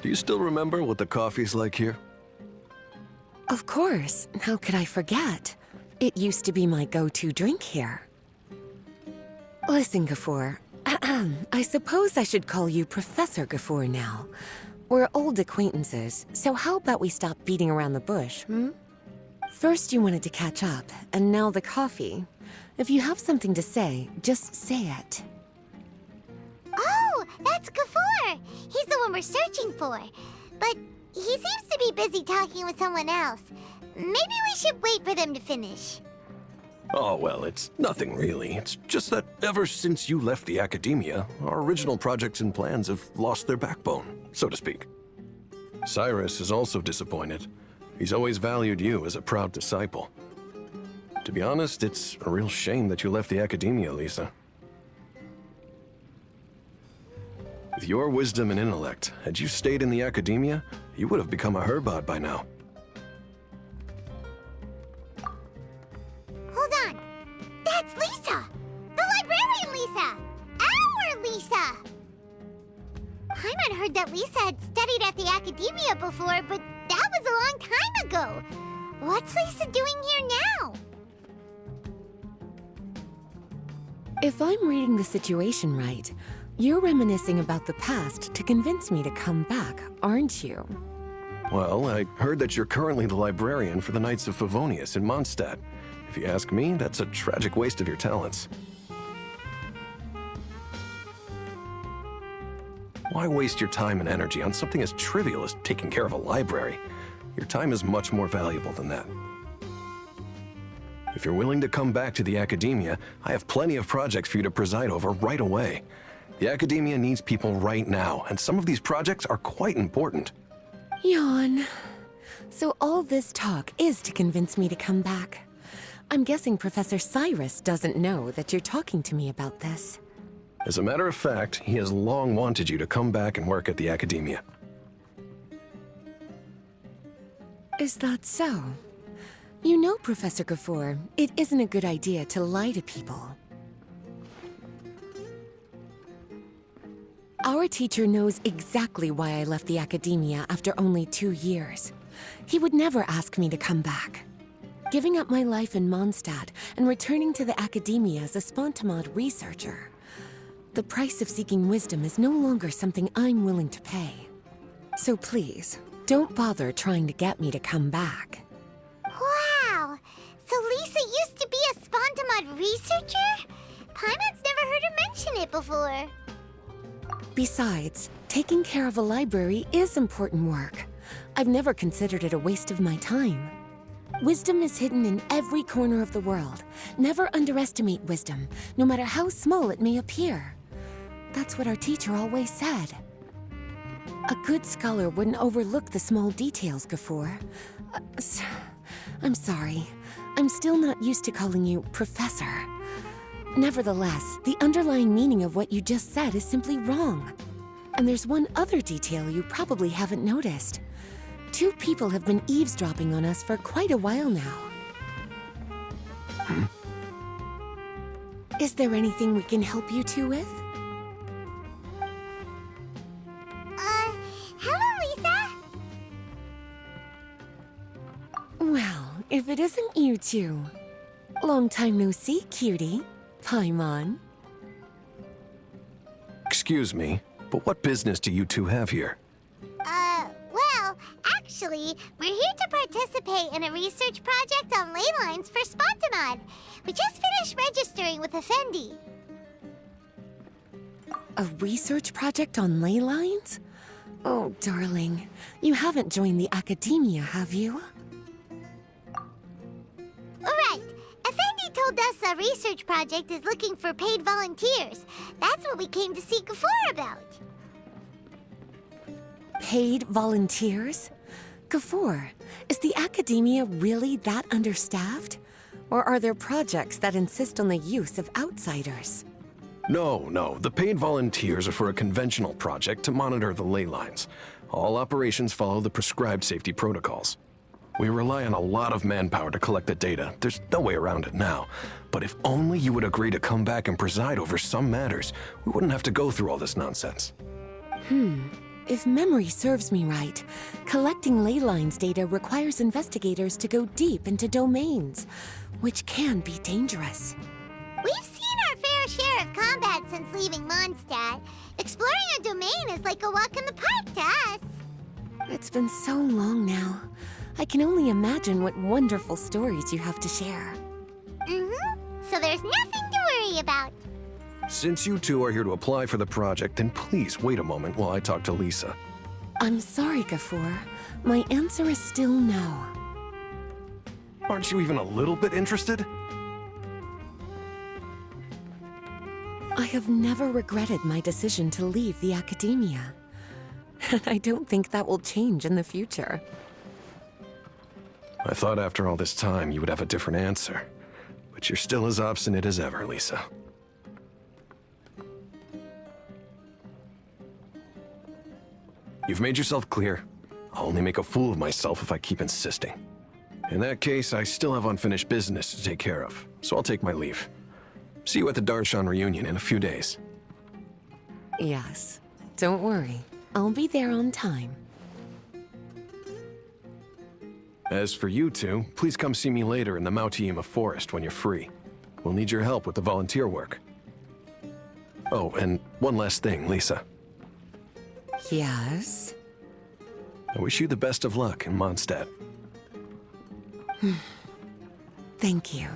Do you still remember what the coffee's like here? Of course. How could I forget? It used to be my go-to drink here. Listen, Gafoor. I suppose I should call you Professor Gafoor now. We're old acquaintances, so how about we stop beating around the bush, hmm? First you wanted to catch up, and now the coffee. If you have something to say, just say it. Oh, that's Gafoor! He's the one we're searching for. But he seems to be busy talking with someone else. Maybe we should wait for them to finish. Oh, well, it's nothing really. It's just that ever since you left the academia, our original projects and plans have lost their backbone, so to speak. Cyrus is also disappointed. He's always valued you as a proud disciple. To be honest, it's a real shame that you left the academia, Lisa. With your wisdom and intellect, had you stayed in the academia, you would have become a Herbot by now. Hold on. That's Lisa! The librarian Lisa! Our Lisa! Paimon heard that Lisa had studied at the academia before, but that was a long time ago. What's Lisa doing here now? If I'm reading the situation right, you're reminiscing about the past to convince me to come back, aren't you? Well, I heard that you're currently the librarian for the Knights of Favonius in Mondstadt. If you ask me, that's a tragic waste of your talents. Why waste your time and energy on something as trivial as taking care of a library? Your time is much more valuable than that. If you're willing to come back to the academia, I have plenty of projects for you to preside over right away. The academia needs people right now, and some of these projects are quite important. Yawn. So all this talk is to convince me to come back. I'm guessing Professor Cyrus doesn't know that you're talking to me about this. As a matter of fact, he has long wanted you to come back and work at the academia. Is that so? You know, Professor Gafoor, it isn't a good idea to lie to people. Our teacher knows exactly why I left the academia after only 2 years. He would never ask me to come back. Giving up my life in Mondstadt and returning to the academia as a Spontamod researcher. The price of seeking wisdom is no longer something I'm willing to pay. So please, don't bother trying to get me to come back. Wow! So Lisa used to be a Spontamod researcher? Paimon's never heard her mention it before. Besides, taking care of a library is important work. I've never considered it a waste of my time. Wisdom is hidden in every corner of the world. Never underestimate wisdom, no matter how small it may appear. That's what our teacher always said. A good scholar wouldn't overlook the small details, Gafoor. I'm sorry. I'm still not used to calling you Professor. Nevertheless, the underlying meaning of what you just said is simply wrong. And there's one other detail you probably haven't noticed. 2 people have been eavesdropping on us for quite a while now. Is there anything we can help you two with? Hello, Lisa! Well, if it isn't you two. Long time no see, cutie. Paimon. Excuse me, but what business do you two have here? Well, actually, we're here to participate in a research project on ley lines for Spontamod. We just finished registering with Effendi. A research project on ley lines? Oh, darling. You haven't joined the academia, have you? Right. Effendi told us a research project is looking for paid volunteers. That's what we came to see Gafoor about. Paid volunteers? Gafoor, is the academia really that understaffed? Or are there projects that insist on the use of outsiders? No. The paid volunteers are for a conventional project to monitor the ley lines. All operations follow the prescribed safety protocols. We rely on a lot of manpower to collect the data. There's no way around it now. But if only you would agree to come back and preside over some matters, we wouldn't have to go through all this nonsense. If memory serves me right, collecting ley lines data requires investigators to go deep into domains, which can be dangerous. We've seen our fair share of combat since leaving Mondstadt. Exploring a domain is like a walk in the park to us. It's been so long now. I can only imagine what wonderful stories you have to share. So there's nothing to worry about. Since you two are here to apply for the project, then please wait a moment while I talk to Lisa. I'm sorry, Gafur. My answer is still no. Aren't you even a little bit interested? I have never regretted my decision to leave the academia. And I don't think that will change in the future. I thought after all this time you would have a different answer. But you're still as obstinate as ever, Lisa. You've made yourself clear. I'll only make a fool of myself if I keep insisting. In that case, I still have unfinished business to take care of, so I'll take my leave. See you at the Darshan reunion in a few days. Yes. Don't worry. I'll be there on time. As for you two, please come see me later in the Mautiima forest when you're free. We'll need your help with the volunteer work. Oh, and one last thing, Lisa. Yes? I wish you the best of luck in Mondstadt. Thank you.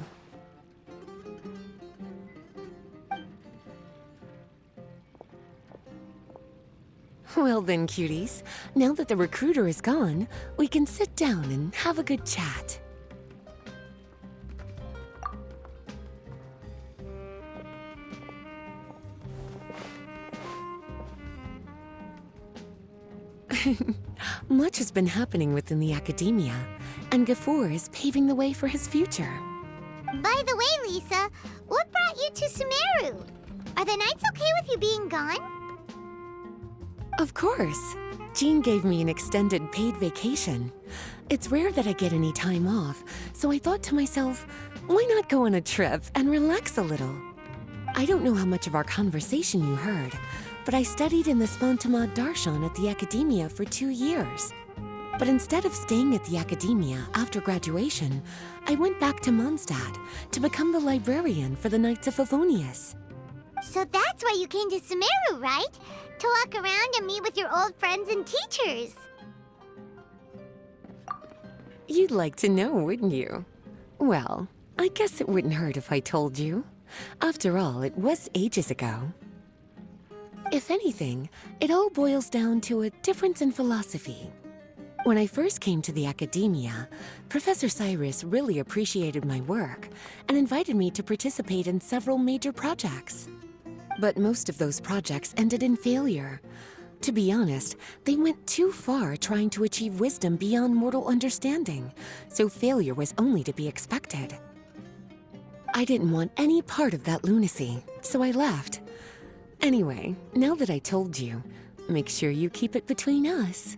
Well then, cuties. Now that the recruiter is gone, we can sit down and have a good chat. Much has been happening within the academia, and Gafur is paving the way for his future. By the way, Lisa, what brought you to Sumeru? Are the Knights okay with you being gone? Of course. Jean gave me an extended paid vacation. It's rare that I get any time off, so I thought to myself, why not go on a trip and relax a little? I don't know how much of our conversation you heard, but I studied in the Spontamad Darshan at the academia for 2 years. But instead of staying at the academia after graduation, I went back to Mondstadt to become the librarian for the Knights of Favonius. So that's why you came to Sumeru, right? To walk around and meet with your old friends and teachers. You'd like to know, wouldn't you? Well, I guess it wouldn't hurt if I told you. After all, it was ages ago. If anything, it all boils down to a difference in philosophy. When I first came to the academia, Professor Cyrus really appreciated my work and invited me to participate in several major projects. But most of those projects ended in failure. To be honest, they went too far trying to achieve wisdom beyond mortal understanding, so failure was only to be expected. I didn't want any part of that lunacy, so I left. Anyway, now that I told you, make sure you keep it between us.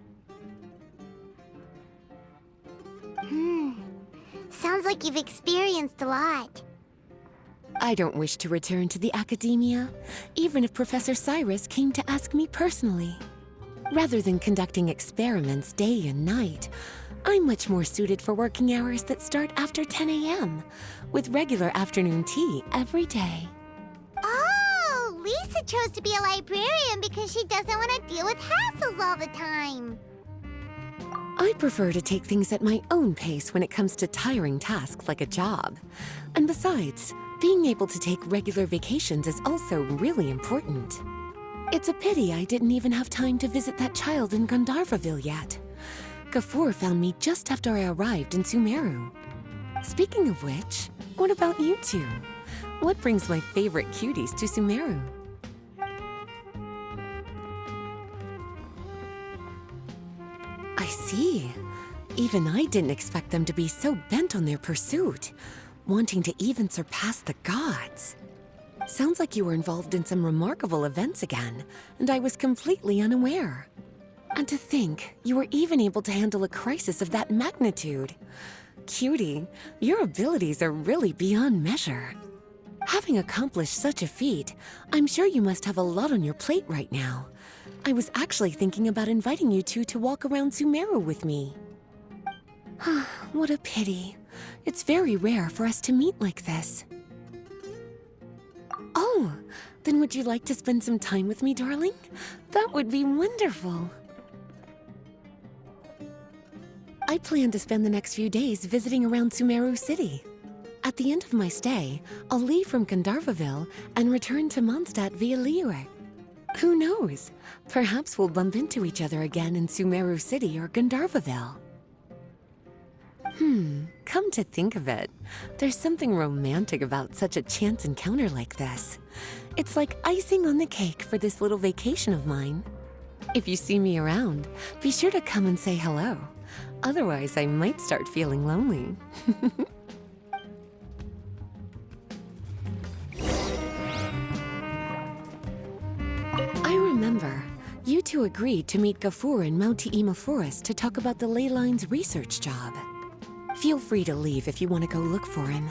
Sounds like you've experienced a lot. I don't wish to return to the academia, even if Professor Cyrus came to ask me personally. Rather than conducting experiments day and night, I'm much more suited for working hours that start after 10 a.m., with regular afternoon tea every day. Oh, Lisa chose to be a librarian because she doesn't want to deal with hassles all the time. I prefer to take things at my own pace when it comes to tiring tasks like a job. And besides, being able to take regular vacations is also really important. It's a pity I didn't even have time to visit that child in Gandharvaville yet. Gafur found me just after I arrived in Sumeru. Speaking of which, what about you two? What brings my favorite cuties to Sumeru? I see. Even I didn't expect them to be so bent on their pursuit, wanting to even surpass the gods. Sounds like you were involved in some remarkable events again, and I was completely unaware. And to think, you were even able to handle a crisis of that magnitude. Cutie, your abilities are really beyond measure. Having accomplished such a feat, I'm sure you must have a lot on your plate right now. I was actually thinking about inviting you two to walk around Sumeru with me. What a pity. It's very rare for us to meet like this. Oh, then would you like to spend some time with me, darling? That would be wonderful. I plan to spend the next few days visiting around Sumeru City. At the end of my stay, I'll leave from Gandharvaville and return to Mondstadt via Liyue. Who knows? Perhaps we'll bump into each other again in Sumeru City or Gandharvaville. Come to think of it, there's something romantic about such a chance encounter like this. It's like icing on the cake for this little vacation of mine. If you see me around, be sure to come and say hello. Otherwise, I might start feeling lonely. I remember, you two agreed to meet Gafur in Mount Te'ima Forest to talk about the ley lines research job. Feel free to leave if you want to go look for him.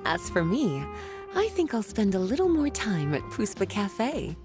As for me, I think I'll spend a little more time at Puspa Cafe.